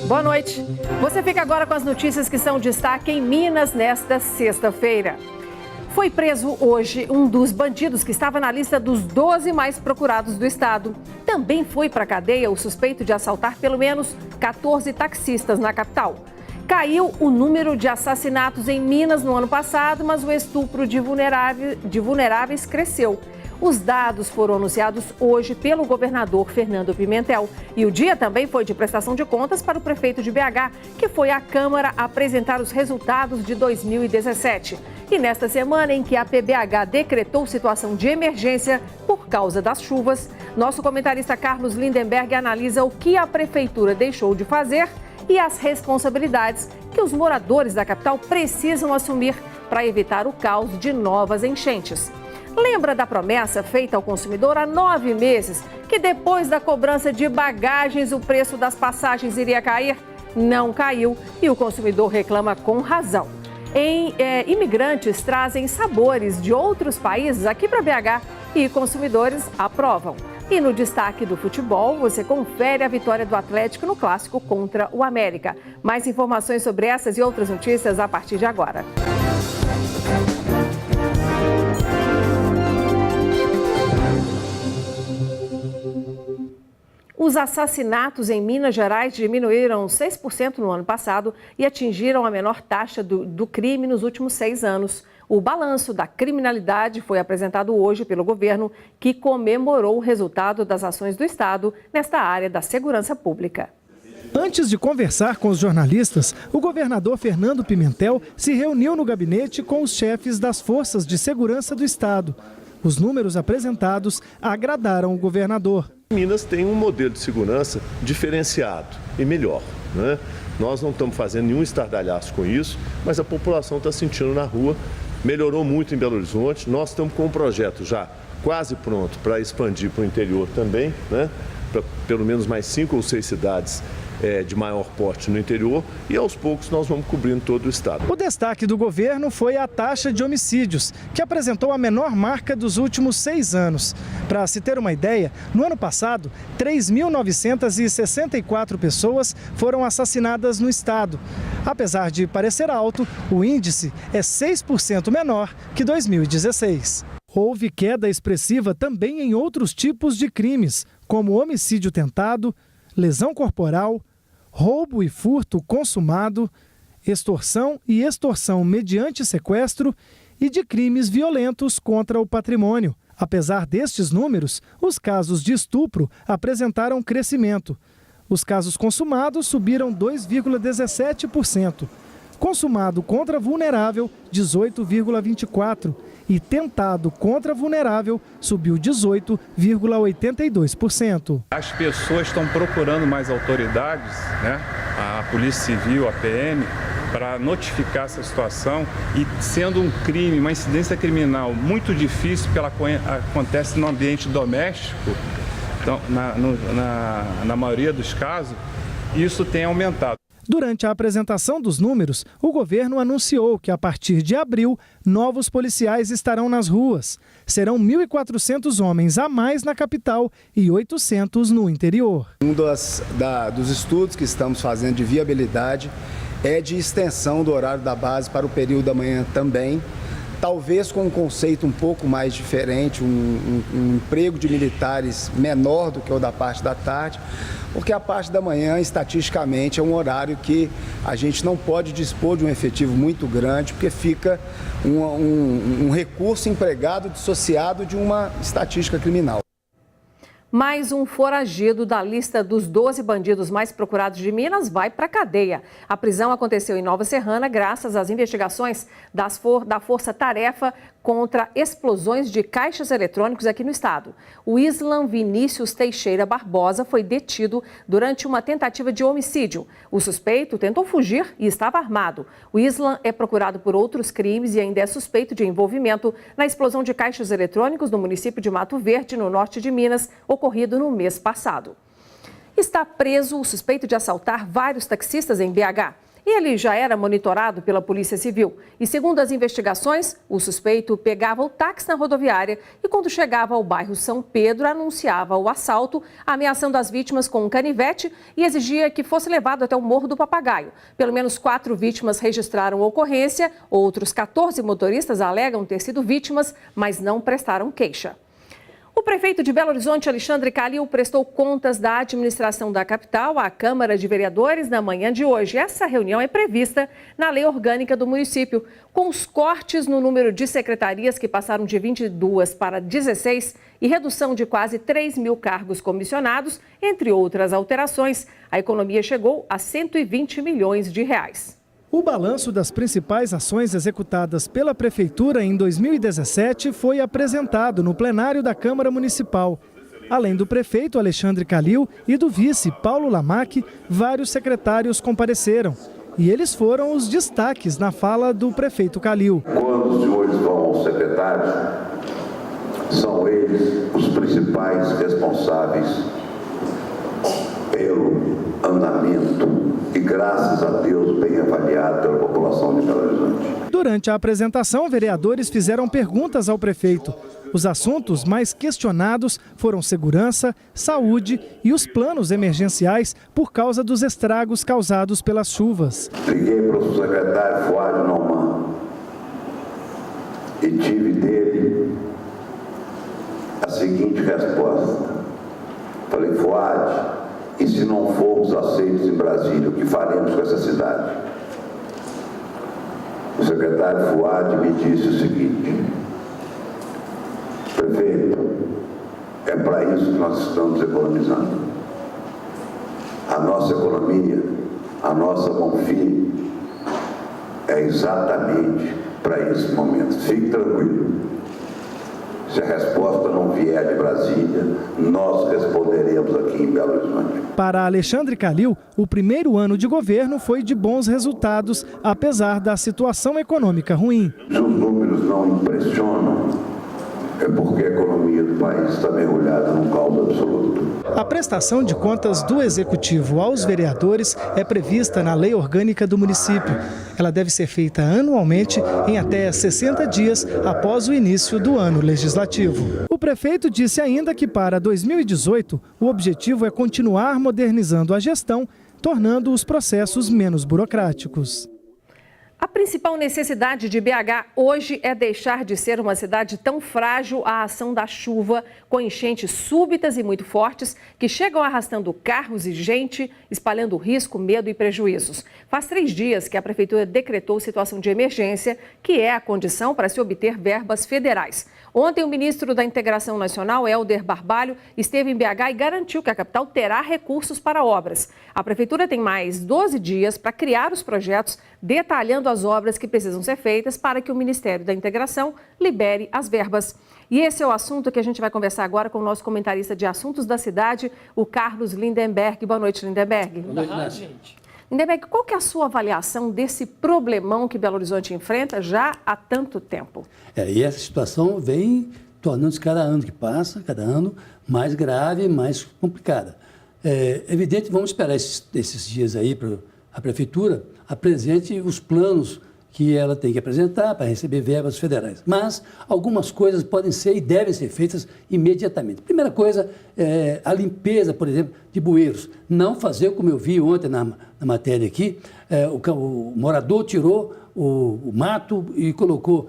Boa noite. Você fica agora com as notícias que são destaque em Minas nesta sexta-feira. Foi preso hoje um dos bandidos que estava na lista dos 12 mais procurados do estado. Também foi para a cadeia o suspeito de assaltar pelo menos 14 taxistas na capital. Caiu o número de assassinatos em Minas no ano passado, mas o estupro de vulneráveis cresceu. Os dados foram anunciados hoje pelo governador Fernando Pimentel. E o dia também foi de prestação de contas para o prefeito de BH, que foi à Câmara apresentar os resultados de 2017. E nesta semana em que a PBH decretou situação de emergência por causa das chuvas, nosso comentarista Carlos Lindenberg analisa o que a prefeitura deixou de fazer e as responsabilidades que os moradores da capital precisam assumir para evitar o caos de novas enchentes. Lembra da promessa feita ao consumidor há 9 meses, que depois da cobrança de bagagens o preço das passagens iria cair? Não caiu e o consumidor reclama com razão. Imigrantes trazem sabores de outros países aqui para BH e consumidores aprovam. E no destaque do futebol, você confere a vitória do Atlético no clássico contra o América. Mais informações sobre essas e outras notícias a partir de agora. Os assassinatos em Minas Gerais diminuíram 6% no ano passado e atingiram a menor taxa do crime nos últimos 6 anos. O balanço da criminalidade foi apresentado hoje pelo governo, que comemorou o resultado das ações do Estado nesta área da segurança pública. Antes de conversar com os jornalistas, o governador Fernando Pimentel se reuniu no gabinete com os chefes das forças de segurança do Estado. Os números apresentados agradaram o governador. Minas tem um modelo de segurança diferenciado e melhor, né? Nós não estamos fazendo nenhum estardalhaço com isso, mas a população está sentindo na rua. Melhorou muito em Belo Horizonte. Nós estamos com um projeto já quase pronto para expandir para o interior também, né? Para pelo menos mais 5 ou 6 cidades de maior porte no interior, e aos poucos nós vamos cobrindo todo o estado. O destaque do governo foi a taxa de homicídios, que apresentou a menor marca dos últimos 6 anos. Para se ter uma ideia, no ano passado, 3.964 pessoas foram assassinadas no estado. Apesar de parecer alto, o índice é 6% menor que 2016. Houve queda expressiva também em outros tipos de crimes, como homicídio tentado, lesão corporal, roubo e furto consumado, extorsão e extorsão mediante sequestro e de crimes violentos contra o patrimônio. Apesar destes números, os casos de estupro apresentaram crescimento. Os casos consumados subiram 2,17%. Consumado contra vulnerável, 18,24%. E tentado contra vulnerável subiu 18,82%. As pessoas estão procurando mais autoridades, né? A Polícia Civil, a PM, para notificar essa situação, e sendo um crime, uma incidência criminal muito difícil, porque ela acontece no ambiente doméstico, então, na maioria dos casos, isso tem aumentado. Durante a apresentação dos números, o governo anunciou que a partir de abril, novos policiais estarão nas ruas. Serão 1.400 homens a mais na capital e 800 no interior. Um dos estudos que estamos fazendo de viabilidade é de extensão do horário da base para o período da manhã também, talvez com um conceito um pouco mais diferente, um emprego de militares menor do que o da parte da tarde, porque a parte da manhã, estatisticamente, é um horário que a gente não pode dispor de um efetivo muito grande, porque fica um recurso empregado dissociado de uma estatística criminal. Mais um foragido da lista dos 12 bandidos mais procurados de Minas vai para a cadeia. A prisão aconteceu em Nova Serrana graças às investigações da Força Tarefa contra explosões de caixas eletrônicos aqui no estado. O Islam Vinícius Teixeira Barbosa foi detido durante uma tentativa de homicídio. O suspeito tentou fugir e estava armado. O Islam é procurado por outros crimes e ainda é suspeito de envolvimento na explosão de caixas eletrônicos no município de Mato Verde, no norte de Minas, ocorrido no mês passado. Está preso o suspeito de assaltar vários taxistas em BH. e ele já era monitorado pela Polícia Civil. E segundo as investigações, o suspeito pegava o táxi na rodoviária e quando chegava ao bairro São Pedro, anunciava o assalto, ameaçando as vítimas com um canivete e exigia que fosse levado até o Morro do Papagaio. Pelo menos 4 vítimas registraram a ocorrência, outros 14 motoristas alegam ter sido vítimas, mas não prestaram queixa. O prefeito de Belo Horizonte, Alexandre Calil, prestou contas da administração da capital à Câmara de Vereadores na manhã de hoje. Essa reunião é prevista na lei orgânica do município, com os cortes no número de secretarias que passaram de 22 para 16 e redução de quase 3 mil cargos comissionados, entre outras alterações. A economia chegou a 120 milhões de reais. O balanço das principais ações executadas pela Prefeitura em 2017 foi apresentado no plenário da Câmara Municipal. Além do prefeito Alexandre Calil e do vice Paulo Lamac, vários secretários compareceram. E eles foram os destaques na fala do prefeito Calil. Quando os senhores vão aos secretários, são eles os principais responsáveis pelo andamento e, graças a Deus, bem avaliado pela população de Belo Horizonte. Durante a apresentação, vereadores fizeram perguntas ao prefeito. Os assuntos mais questionados foram segurança, saúde e os planos emergenciais por causa dos estragos causados pelas chuvas. Liguei para o secretário Fuad Nauman e tive dele a seguinte resposta. Falei, Fuad, e se não formos aceitos em Brasília, o que faremos com essa cidade? O secretário Fuad me disse o seguinte: prefeito, é para isso que nós estamos economizando. A nossa economia, a nossa mão firme, é exatamente para esse momento. Fique tranquilo. Se a resposta não vier de Brasília, nós responderemos aqui em Belo Horizonte. Para Alexandre Calil, o primeiro ano de governo foi de bons resultados, apesar da situação econômica ruim. Se os números não impressionam, é porque a economia do país está mergulhada num caos absoluto. A prestação de contas do Executivo aos vereadores é prevista na lei orgânica do município. Ela deve ser feita anualmente em até 60 dias após o início do ano legislativo. O prefeito disse ainda que para 2018 o objetivo é continuar modernizando a gestão, tornando os processos menos burocráticos. A principal necessidade de BH hoje é deixar de ser uma cidade tão frágil à ação da chuva, com enchentes súbitas e muito fortes que chegam arrastando carros e gente, espalhando risco, medo e prejuízos. Faz 3 dias que a Prefeitura decretou situação de emergência, que é a condição para se obter verbas federais. Ontem, o ministro da Integração Nacional, Helder Barbalho, esteve em BH e garantiu que a capital terá recursos para obras. A Prefeitura tem mais 12 dias para criar os projetos, detalhando as obras que precisam ser feitas para que o Ministério da Integração libere as verbas. E esse é o assunto que a gente vai conversar agora com o nosso comentarista de assuntos da cidade, o Carlos Lindenberg. Boa noite, Lindenberg. Boa noite, gente. Lindenberg, qual que é a sua avaliação desse problemão que Belo Horizonte enfrenta já há tanto tempo? E essa situação vem tornando-se cada ano que passa, cada ano, mais grave, mais complicada. É evidente, vamos esperar esses dias aí para a Prefeitura apresente os planos que ela tem que apresentar para receber verbas federais. Mas algumas coisas podem ser e devem ser feitas imediatamente. Primeira coisa é a limpeza, por exemplo, de bueiros. Não fazer como eu vi ontem na matéria aqui, o morador tirou o mato e colocou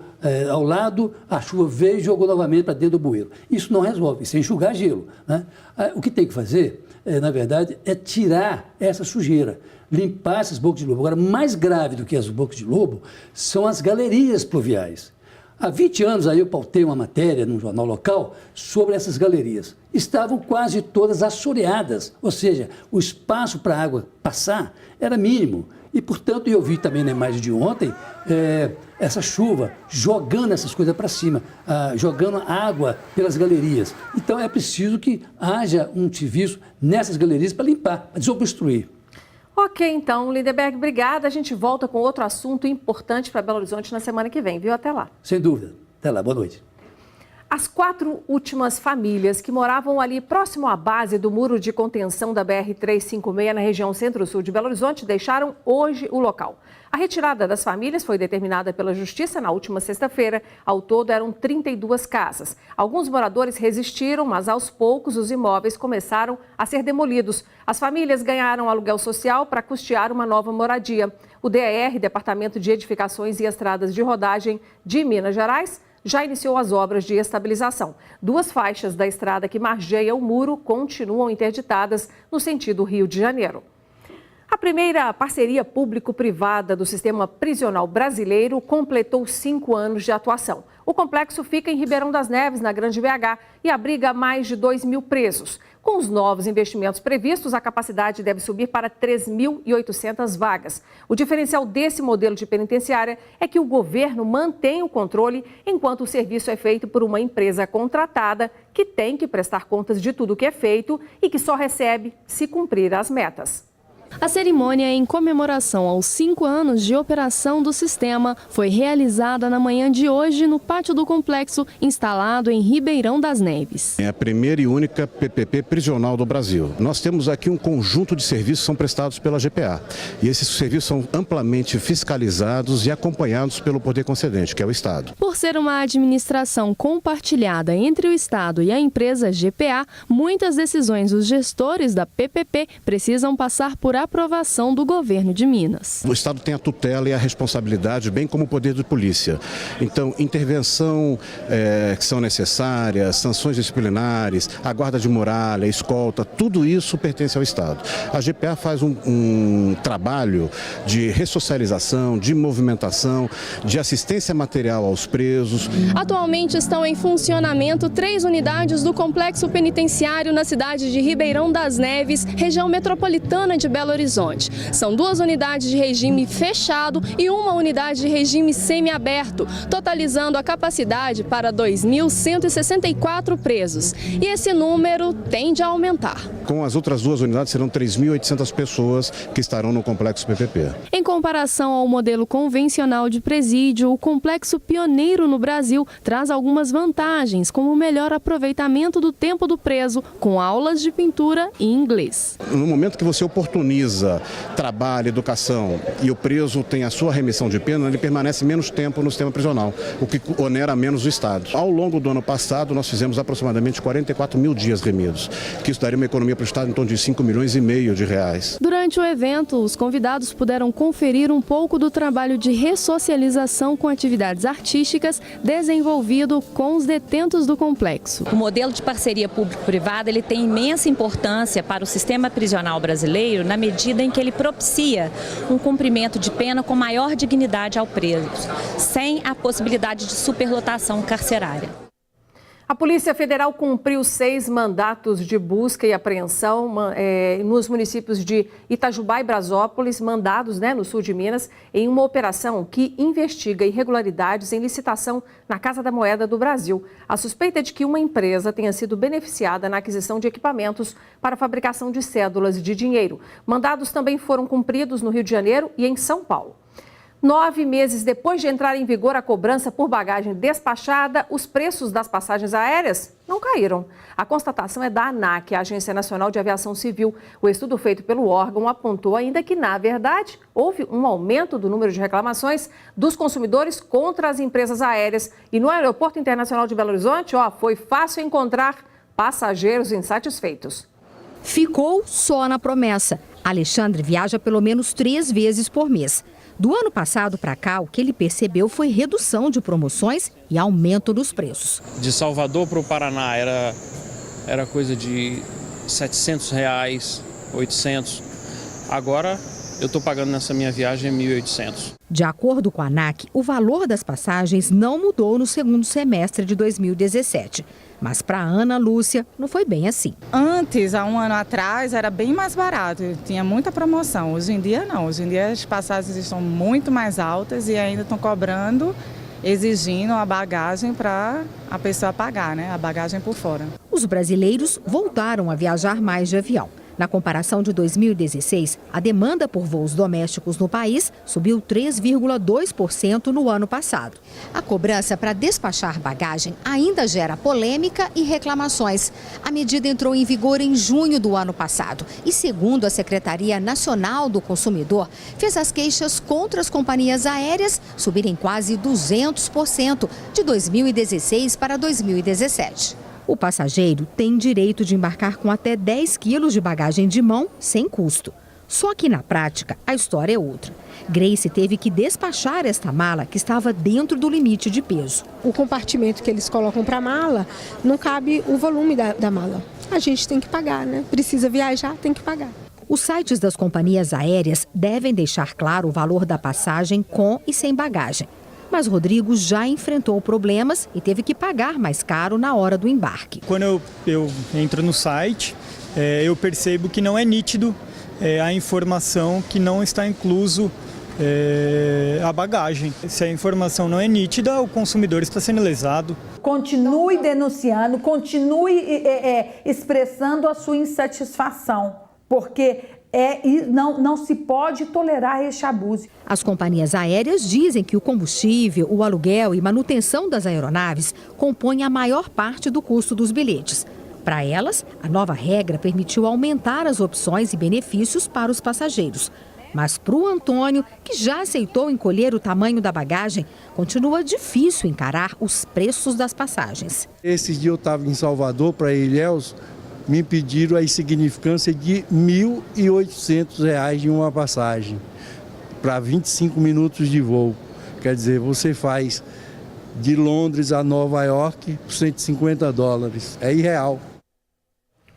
ao lado, a chuva veio e jogou novamente para dentro do bueiro. Isso não resolve, isso é enxugar gelo, né? O que tem que fazer, na verdade, é tirar essa sujeira, limpar essas bocas de lobo. Agora, mais grave do que as bocas de lobo são as galerias pluviais. Há 20 anos aí eu pautei uma matéria num jornal local sobre essas galerias. Estavam quase todas assoreadas, ou seja, o espaço para a água passar era mínimo. E, portanto, eu vi também na imagem de ontem essa chuva jogando essas coisas para cima, jogando água pelas galerias. Então, é preciso que haja um serviço nessas galerias para limpar, para desobstruir. Ok, então, Lindenberg, obrigada. A gente volta com outro assunto importante para Belo Horizonte na semana que vem, viu? Até lá. Sem dúvida. Até lá. Boa noite. As 4 últimas famílias que moravam ali próximo à base do muro de contenção da BR-356 na região centro-sul de Belo Horizonte deixaram hoje o local. A retirada das famílias foi determinada pela Justiça na última sexta-feira. Ao todo, eram 32 casas. Alguns moradores resistiram, mas aos poucos os imóveis começaram a ser demolidos. As famílias ganharam aluguel social para custear uma nova moradia. O DER, Departamento de Edificações e Estradas de Rodagem de Minas Gerais, já iniciou as obras de estabilização. 2 faixas da estrada que margeia o muro continuam interditadas no sentido Rio de Janeiro. A primeira parceria público-privada do sistema prisional brasileiro completou 5 anos de atuação. O complexo fica em Ribeirão das Neves, na Grande BH, e abriga mais de 2.000 presos. Com os novos investimentos previstos, a capacidade deve subir para 3.800 vagas. O diferencial desse modelo de penitenciária é que o governo mantém o controle, enquanto o serviço é feito por uma empresa contratada que tem que prestar contas de tudo o que é feito e que só recebe se cumprir as metas. A cerimônia em comemoração aos 5 anos de operação do sistema foi realizada na manhã de hoje no pátio do complexo instalado em Ribeirão das Neves. É a primeira e única PPP prisional do Brasil. Nós temos aqui um conjunto de serviços que são prestados pela GPA. E esses serviços são amplamente fiscalizados e acompanhados pelo poder concedente, que é o Estado. Por ser uma administração compartilhada entre o Estado e a empresa GPA, muitas decisões dos gestores da PPP precisam passar por aprovação do governo de Minas. O Estado tem a tutela e a responsabilidade, bem como o poder de polícia. Então, intervenção que são necessárias, sanções disciplinares, a guarda de muralha, a escolta, tudo isso pertence ao Estado. A GPA faz um trabalho de ressocialização, de movimentação, de assistência material aos presos. Atualmente estão em funcionamento 3 unidades do complexo penitenciário na cidade de Ribeirão das Neves, região metropolitana de Belo Horizonte. São 2 unidades de regime fechado e uma unidade de regime semiaberto, totalizando a capacidade para 2.164 presos. E esse número tende a aumentar. Com as outras 2 unidades serão 3.800 pessoas que estarão no complexo PPP. Em comparação ao modelo convencional de presídio, o complexo pioneiro no Brasil traz algumas vantagens, como o melhor aproveitamento do tempo do preso, com aulas de pintura e inglês. No momento que você oportuniza trabalho, educação e o preso tem a sua remissão de pena, ele permanece menos tempo no sistema prisional, o que onera menos o Estado. Ao longo do ano passado, nós fizemos aproximadamente 44 mil dias remidos, que isso daria uma economia para o Estado em torno de 5,5 milhões de reais. Durante o evento, os convidados puderam conferir um pouco do trabalho de ressocialização com atividades artísticas desenvolvido com os detentos do complexo. O modelo de parceria público-privada ele tem imensa importância para o sistema prisional brasileiro na medida em que ele propicia um cumprimento de pena com maior dignidade ao preso, sem a possibilidade de superlotação carcerária. A Polícia Federal cumpriu 6 mandatos de busca e apreensão nos municípios de Itajubá e Brasópolis, mandados no sul de Minas, em uma operação que investiga irregularidades em licitação na Casa da Moeda do Brasil. A suspeita é de que uma empresa tenha sido beneficiada na aquisição de equipamentos para a fabricação de cédulas de dinheiro. Mandados também foram cumpridos no Rio de Janeiro e em São Paulo. 9 meses depois de entrar em vigor a cobrança por bagagem despachada, os preços das passagens aéreas não caíram. A constatação é da ANAC, a Agência Nacional de Aviação Civil. O estudo feito pelo órgão apontou ainda que, na verdade, houve um aumento do número de reclamações dos consumidores contra as empresas aéreas. E no Aeroporto Internacional de Belo Horizonte, foi fácil encontrar passageiros insatisfeitos. Ficou só na promessa. Alexandre viaja pelo menos 3 vezes por mês. Do ano passado para cá, o que ele percebeu foi redução de promoções e aumento dos preços. De Salvador para o Paraná era coisa de R$700, 800. Agora eu estou pagando nessa minha viagem 1.800. De acordo com a ANAC, o valor das passagens não mudou no segundo semestre de 2017. Mas para Ana Lúcia, não foi bem assim. Antes, há um ano atrás, era bem mais barato, tinha muita promoção. Hoje em dia não, hoje em dia as passagens estão muito mais altas e ainda estão cobrando, exigindo a bagagem para a pessoa pagar, a bagagem por fora. Os brasileiros voltaram a viajar mais de avião. Na comparação de 2016, a demanda por voos domésticos no país subiu 3,2% no ano passado. A cobrança para despachar bagagem ainda gera polêmica e reclamações. A medida entrou em vigor em junho do ano passado e, segundo a Secretaria Nacional do Consumidor, fez as queixas contra as companhias aéreas subirem quase 200% de 2016 para 2017. O passageiro tem direito de embarcar com até 10 quilos de bagagem de mão sem custo. Só que na prática, a história é outra. Grace teve que despachar esta mala que estava dentro do limite de peso. O compartimento que eles colocam para a mala não cabe o volume da mala. A gente tem que pagar, né? Precisa viajar, tem que pagar. Os sites das companhias aéreas devem deixar claro o valor da passagem com e sem bagagem. Mas Rodrigo já enfrentou problemas e teve que pagar mais caro na hora do embarque. Quando eu entro no site, eu percebo que não é nítido a informação que não está incluso a bagagem. Se a informação não é nítida, o consumidor está sendo lesado. Continue denunciando, continue expressando a sua insatisfação, porque não se pode tolerar este abuso. As companhias aéreas dizem que o combustível, o aluguel e manutenção das aeronaves compõem a maior parte do custo dos bilhetes. Para elas, a nova regra permitiu aumentar as opções e benefícios para os passageiros. Mas para o Antônio, que já aceitou encolher o tamanho da bagagem, continua difícil encarar os preços das passagens. Esse dia eu estava em Salvador, para Ilhéus, me pediram a insignificância de R$ 1.800 de uma passagem para 25 minutos de voo. Quer dizer, você faz de Londres a Nova York por $150. É irreal.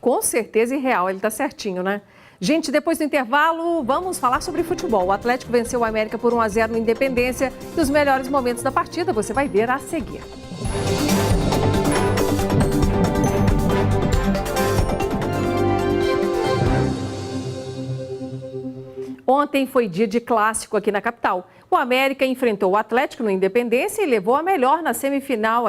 Com certeza irreal, ele está certinho, né? Gente, depois do intervalo, vamos falar sobre futebol. O Atlético venceu o América por 1-0 no Independência e os melhores momentos da partida você vai ver a seguir. Ontem foi dia de clássico aqui na capital. O América enfrentou o Atlético no Independência e levou a melhor na semifinal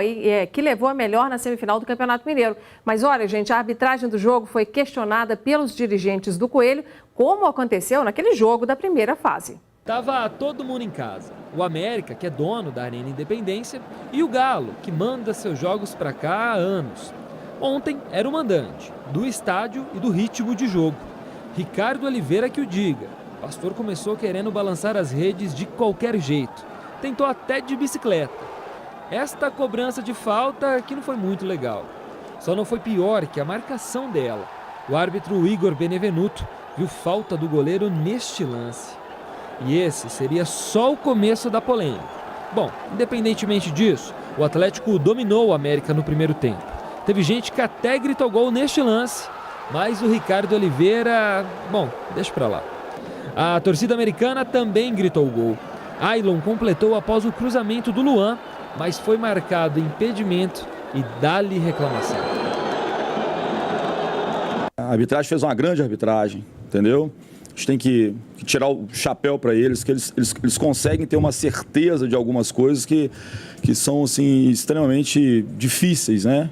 do Campeonato Mineiro. Mas olha, gente, a arbitragem do jogo foi questionada pelos dirigentes do Coelho, como aconteceu naquele jogo da primeira fase. Tava todo mundo em casa. O América, que é dono da Arena Independência, e o Galo, que manda seus jogos para cá há anos. Ontem era o mandante do estádio e do ritmo de jogo. Ricardo Oliveira que o diga. O Pastor começou querendo balançar as redes de qualquer jeito. Tentou até de bicicleta. Esta cobrança de falta que não foi muito legal. Só não foi pior que a marcação dela. O árbitro Igor Benevenuto viu falta do goleiro neste lance. E esse seria só o começo da polêmica. Bom, independentemente disso, o Atlético dominou o América no primeiro tempo. Teve gente que até gritou gol neste lance, mas o Ricardo Oliveira, bom, deixa pra lá. A torcida americana também gritou o gol. Ailon completou após o cruzamento do Luan, mas foi marcado impedimento e dá-lhe reclamação. A arbitragem fez uma grande arbitragem, entendeu? A gente tem que tirar o chapéu para eles, que eles conseguem ter uma certeza de algumas coisas que são assim, extremamente difíceis, né?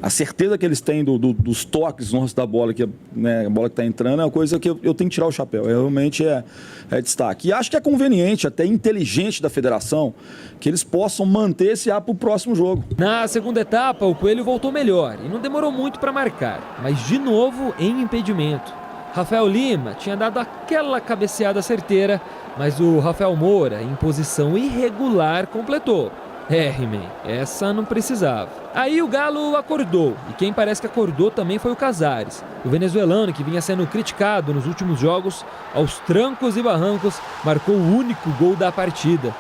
A certeza que eles têm dos toques nossos da bola, né, a bola que está entrando, é uma coisa que eu tenho que tirar o chapéu. Realmente é destaque. E acho que é conveniente, até inteligente da federação, que eles possam manter esse ar para o próximo jogo. Na segunda etapa, o Coelho voltou melhor e não demorou muito para marcar, mas de novo em impedimento. Rafael Lima tinha dado aquela cabeceada certeira, mas o Rafael Moura, em posição irregular, completou. He-Man, essa não precisava. Aí o Galo acordou, e quem parece que acordou também foi o Casares. O venezuelano, que vinha sendo criticado nos últimos jogos, aos trancos e barrancos, marcou o único gol da partida.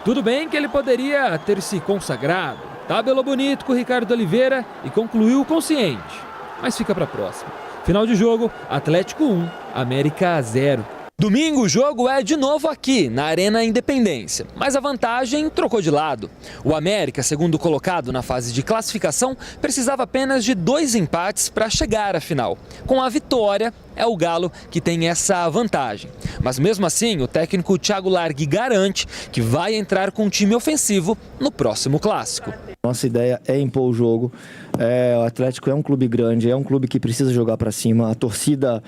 Tudo bem que ele poderia ter se consagrado, tabelou bonito com o Ricardo Oliveira e concluiu consciente. Mas fica para a próxima. Final de jogo, Atlético 1, América 0. Domingo o jogo é de novo aqui, na Arena Independência, mas a vantagem trocou de lado. O América, segundo colocado na fase de classificação, precisava apenas de 2 empates para chegar à final. Com a vitória, é o Galo que tem essa vantagem. Mas mesmo assim, o técnico Thiago Largue garante que vai entrar com um time ofensivo no próximo clássico. Nossa ideia é impor o jogo. O Atlético é um clube grande, é um clube que precisa jogar para cima. A torcida,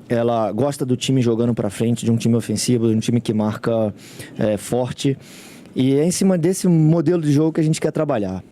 ela gosta do time jogando para frente, de um time ofensivo, de um time que marca forte. E é em cima desse modelo de jogo que a gente quer trabalhar.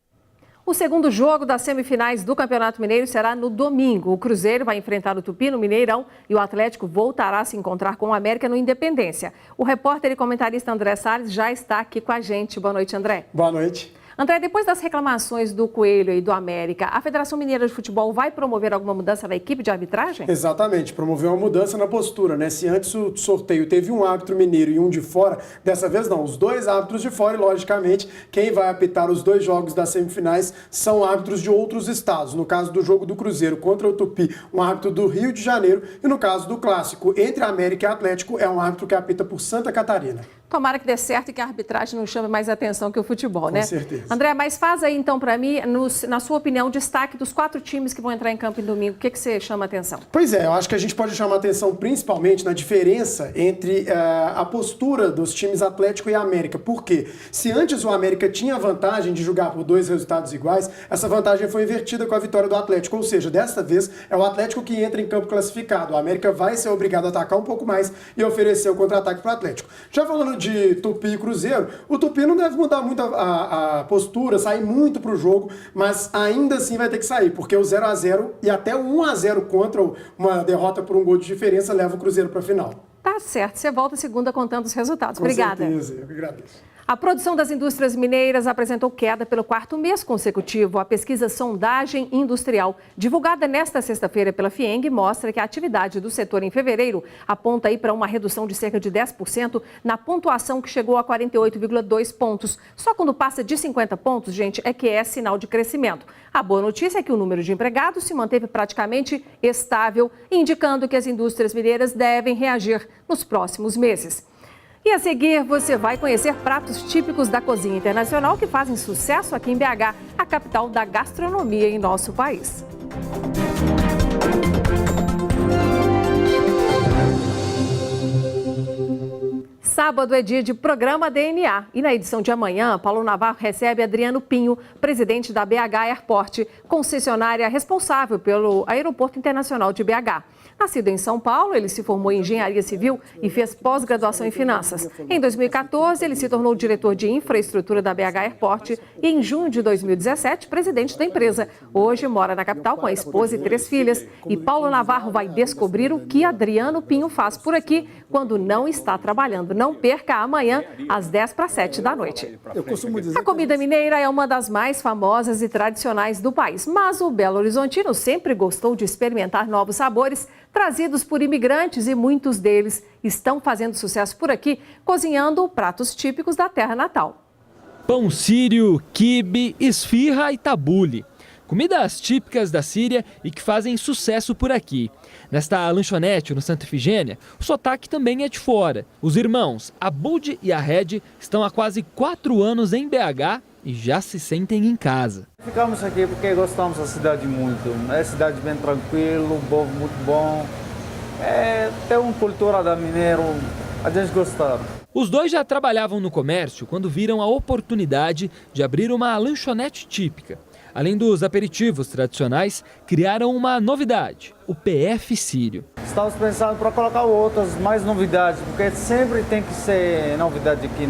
O segundo jogo das semifinais do Campeonato Mineiro será no domingo. O Cruzeiro vai enfrentar o Tupi no Mineirão e o Atlético voltará a se encontrar com o América no Independência. O repórter e comentarista André Salles já está aqui com a gente. Boa noite, André. Boa noite. André, depois das reclamações do Coelho e do América, a Federação Mineira de Futebol vai promover alguma mudança na equipe de arbitragem? Exatamente, promover uma mudança na postura, né? Se antes o sorteio teve um árbitro mineiro e um de fora, dessa vez não, os 2 árbitros de fora e, logicamente, quem vai apitar os 2 jogos das semifinais são árbitros de outros estados. No caso do jogo do Cruzeiro contra o Tupi, um árbitro do Rio de Janeiro, e no caso do clássico entre América e Atlético, é um árbitro que apita por Santa Catarina. Tomara que dê certo e que a arbitragem não chame mais atenção que o futebol, né? Com certeza. André, mas faz aí então para mim, na sua opinião, destaque dos 4 times que vão entrar em campo em domingo. O que você chama a atenção? Pois é, eu acho que a gente pode chamar a atenção principalmente na diferença entre a postura dos times Atlético e América. Por quê? Se antes o América tinha a vantagem de jogar por 2 resultados iguais, essa vantagem foi invertida com a vitória do Atlético. Ou seja, desta vez é o Atlético que entra em campo classificado. O América vai ser obrigado a atacar um pouco mais e oferecer o contra-ataque para o Atlético. Já falando de Tupi e Cruzeiro, o Tupi não deve mudar muito a postura, sair muito para o jogo, mas ainda assim vai ter que sair, porque o 0-0 e até o 1-0 contra uma derrota por um gol de diferença leva o Cruzeiro para a final. Tá certo, você volta segunda contando os resultados. Com Obrigada. certeza, eu que agradeço. A produção das indústrias mineiras apresentou queda pelo 4º mês consecutivo. A pesquisa Sondagem Industrial, divulgada nesta sexta-feira pela FIENG, mostra que a atividade do setor em fevereiro aponta aí para uma redução de cerca de 10% na pontuação, que chegou a 48,2 pontos. Só quando passa de 50 pontos, gente, é que é sinal de crescimento. A boa notícia é que o número de empregados se manteve praticamente estável, indicando que as indústrias mineiras devem reagir nos próximos meses. E a seguir, você vai conhecer pratos típicos da cozinha internacional que fazem sucesso aqui em BH, a capital da gastronomia em nosso país. Sábado é dia de programa DNA e na edição de amanhã, Paulo Navarro recebe Adriano Pinho, presidente da BH Airport, concessionária responsável pelo Aeroporto Internacional de BH. Nascido em São Paulo, ele se formou em engenharia civil e fez pós-graduação em finanças. Em 2014, ele se tornou diretor de infraestrutura da BH Airport e em junho de 2017, presidente da empresa. Hoje mora na capital com a esposa e 3 filhas. E Paulo Navarro vai descobrir o que Adriano Pinho faz por aqui quando não está trabalhando. Não perca amanhã, às 6:50 da noite. A comida mineira é uma das mais famosas e tradicionais do país, mas o Belo Horizontino sempre gostou de experimentar novos sabores trazidos por imigrantes e muitos deles estão fazendo sucesso por aqui, cozinhando pratos típicos da terra natal. Pão sírio, quibe, esfirra e tabule. Comidas típicas da Síria e que fazem sucesso por aqui. Nesta lanchonete no Santa Efigênia, o sotaque também é de fora. Os irmãos Abud e Ahed estão há quase 4 anos em BH e já se sentem em casa. Ficamos aqui porque gostamos da cidade muito. É cidade bem tranquila, o povo muito bom. Tem uma cultura da mineiro, a gente gosta. Os dois já trabalhavam no comércio quando viram a oportunidade de abrir uma lanchonete típica. Além dos aperitivos tradicionais, criaram uma novidade, o PF Sírio. Estamos pensando para colocar outras, mais novidades, porque sempre tem que ser novidade aqui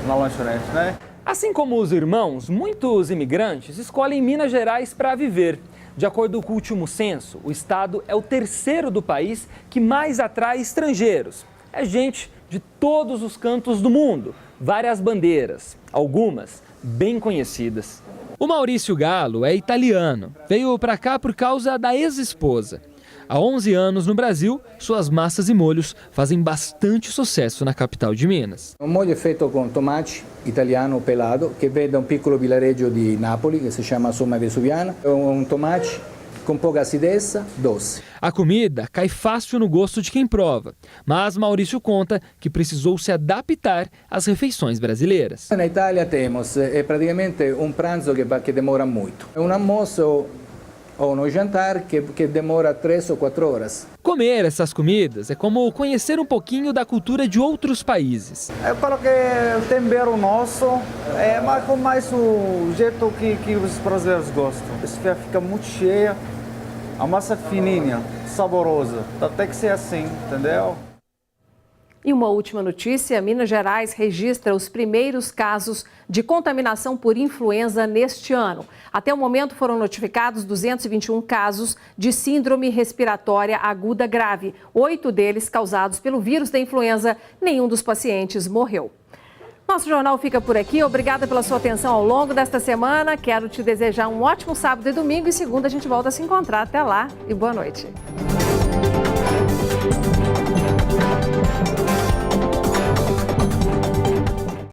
na lanchonete, né? Assim como os irmãos, muitos imigrantes escolhem Minas Gerais para viver. De acordo com o último censo, o estado é o 3º do país que mais atrai estrangeiros. É gente de todos os cantos do mundo, várias bandeiras, algumas bem conhecidas. O Maurício Galo é italiano, veio para cá por causa da ex-esposa. Há 11 anos no Brasil, suas massas e molhos fazem bastante sucesso na capital de Minas. Um molho feito com tomate italiano pelado, que vem de um piccolo vilareggio di Napoli, que se chama Somma Vesuviana. Um tomate com pouca acidez, doce. A comida cai fácil no gosto de quem prova, mas Maurício conta que precisou se adaptar às refeições brasileiras. Na Itália temos praticamente um pranzo que demora muito. Um almoço ou no jantar que demora 3 ou 4 horas. Comer essas comidas é como conhecer um pouquinho da cultura de outros países. Eu coloquei o tempero nosso, mas com mais o jeito que os brasileiros gostam. Isso fica muito cheia, a massa fininha, saborosa. Tem que ser assim, entendeu? E uma última notícia, Minas Gerais registra os primeiros casos de contaminação por influenza neste ano. Até o momento foram notificados 221 casos de síndrome respiratória aguda grave, 8 deles causados pelo vírus da influenza. Nenhum dos pacientes morreu. Nosso jornal fica por aqui. Obrigada pela sua atenção ao longo desta semana. Quero te desejar um ótimo sábado e domingo, e segunda a gente volta a se encontrar. Até lá e boa noite.